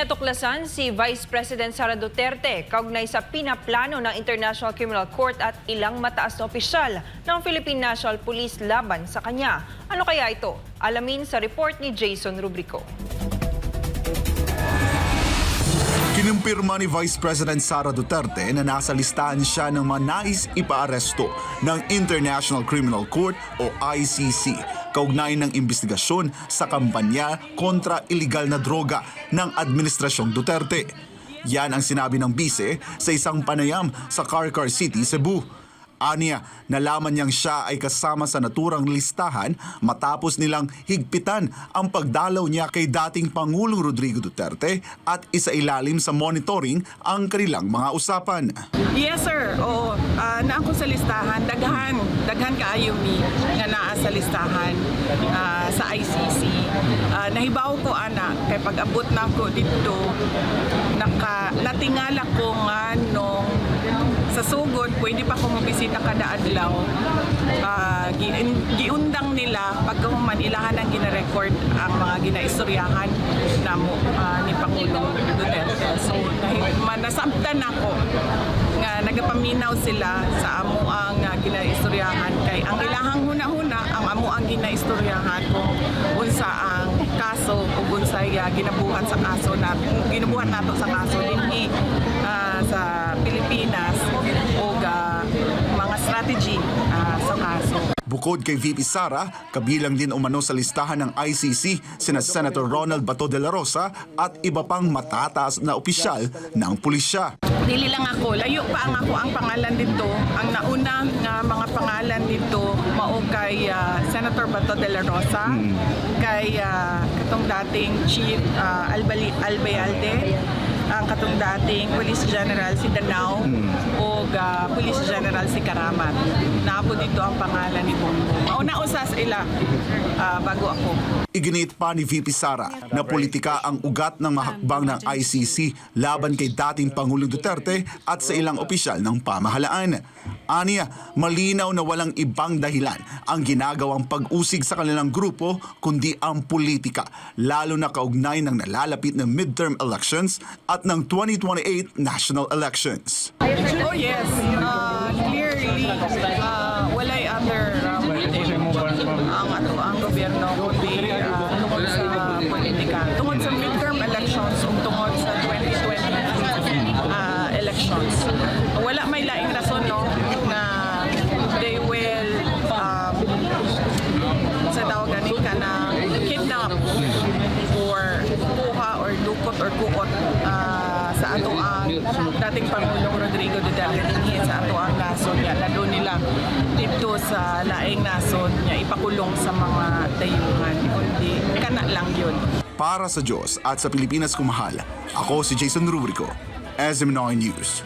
Natuklasan si Vice President Sara Duterte kaugnay sa pinaplano ng International Criminal Court at ilang mataas na opisyal ng Philippine National Police laban sa kanya. Ano kaya ito? Alamin sa report ni Jason Rubrico. Kinumpirma ni Vice President Sara Duterte na nasa listahan siya ng mga nais ipaaresto ng International Criminal Court o ICC kaugnay ng investigasyon sa kampanya kontra iligal na droga ng Administrasyong Duterte. Yan ang sinabi ng bise sa isang panayam sa Carcar City, Cebu. Aniya, nalaman niyang siya ay kasama sa naturang listahan matapos nilang higpitan ang pagdalaw niya kay dating Pangulong Rodrigo Duterte at isailalim sa monitoring ang kanilang mga usapan. Yes sir, oo. Naa ko sa listahan, daghan kaayo mi nga naa sa listahan sa ICC. Nahibaw ko ana kay pag-abot na ko dito natingala ko nga nung sa sugod, pwede pa ko mabisita kada adlaw. Giundang nila pagkahuman ilahan ang gina-record ang mga ginaistoryahan namo ni Pangulong Duterte. So nasabtan ako nga nagapaminaw sila sa amo ang ginaistoryahan kay ang ilahang huna-huna ang amo ang ginaistoryahan kung unsa ang kaso o unsay ginabuhat sa kaso na ginabuhat nato sa kaso dinhi sa Pilipinas o mga strategy sa kaso. Bukod kay VP Sara, kabilang din umano sa listahan ng ICC sina Senator Ronald Bato de la Rosa at iba pang matataas na opisyal ng pulisya. Dili lang ako, layo pa ang pangalan dito. Ang nauna nga mga pangalan dito mao kay Senator Bato de la Rosa, kay katong dating Chief Albayalde, ang katong dating Police General si Danao o Police General si Karamat. Napo dito ang pangalan ni Bongbong. Mauna usas ila bago ako. Iginit pa ni VP Sara na politika ang ugat ng mahakbang ng ICC laban kay dating Pangulong Duterte at sa ilang opisyal ng pamahalaan. Aniya, malinaw na walang ibang dahilan ang ginagawang pag-usig sa kanilang grupo kundi ang politika, lalo na kaugnay ng nalalapit na midterm elections at ng 2028 national elections. Oh yes, clearly walay other ang gobyerno kundi tungod sa politika. Tungod sa midterm elections o tungod sa 2020 elections. Wala may laing rason no na they will sa tawagan ka na kidnap or kuha or dukot or kuot sa ato ang dating Pangulong Rodrigo Duterte dinhi sa ato ang nason niya. Lalo nila dito sa laing nason niya ipakulong sa mga dayuhan. Kundi kana lang yun. Para sa Diyos at sa Pilipinas kumahal, ako si Jason Rubrico, SM9 News.